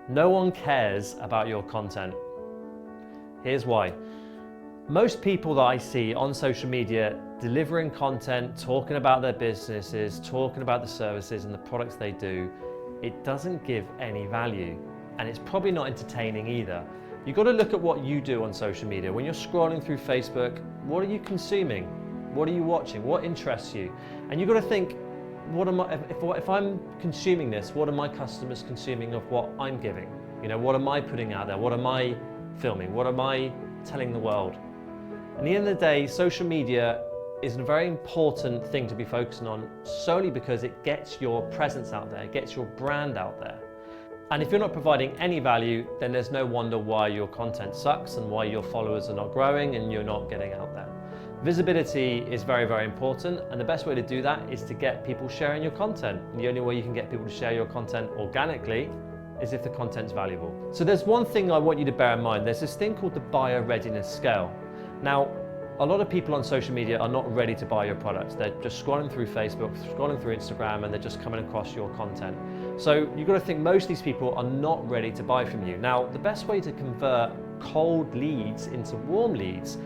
No one cares about your content. Here's why. Most people that I see on social media delivering content, talking about their businesses, talking about the services and the products they do, it doesn't give any value, and it's probably not entertaining either. You've got to look at what you do on social media. When you're scrolling through Facebook, what are you consuming? What are you watching? What interests you? And you've got to think, if I'm consuming this, what are my customers consuming of what I'm giving? You know, what am I putting out there? What am I filming? What am I telling the world? At the end of the day, social media is a very important thing to be focusing on, solely because it gets your presence out there, it gets your brand out there. And if you're not providing any value, then there's no wonder why your content sucks and why your followers are not growing and you're not getting out there. Visibility is very, very important, and the best way to do that is to get people sharing your content. And the only way you can get people to share your content organically is if the content's valuable. So there's one thing I want you to bear in mind. There's this thing called the buyer readiness scale. Now, a lot of people on social media are not ready to buy your products. They're just scrolling through Facebook, scrolling through Instagram, and they're just coming across your content. So you've got to think most of these people are not ready to buy from you. Now, the best way to convert cold leads into warm leads,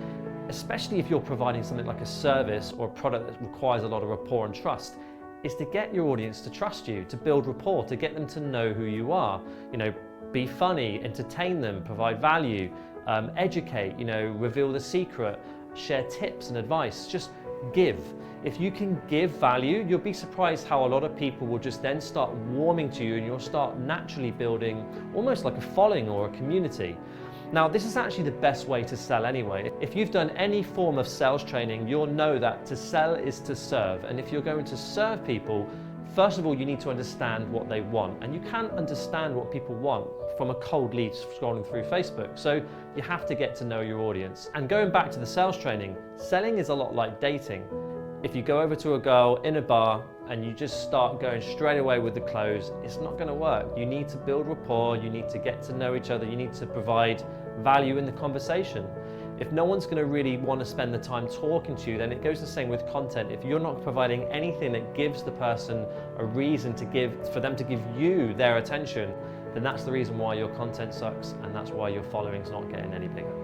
especially if you're providing something like a service or a product that requires a lot of rapport and trust, is to get your audience to trust you, to build rapport, to get them to know who you are. You know, be funny, entertain them, provide value, educate, you know, reveal the secret, share tips and advice, just give. If you can give value, you'll be surprised how a lot of people will just then start warming to you, and you'll start naturally building almost like a following or a community. Now, this is actually the best way to sell anyway. If you've done any form of sales training, you'll know that to sell is to serve. And if you're going to serve people, first of all, you need to understand what they want. And you can't understand what people want from a cold lead scrolling through Facebook. So you have to get to know your audience. And going back to the sales training, selling is a lot like dating. If you go over to a girl in a bar and you just start going straight away with the close, it's not going to work. You need to build rapport, you need to get to know each other, you need to provide value in the conversation. If no one's going to really want to spend the time talking to you, then it goes the same with content. If you're not providing anything that gives the person a reason for them to give you their attention, then that's the reason why your content sucks, and that's why your following's not getting any bigger.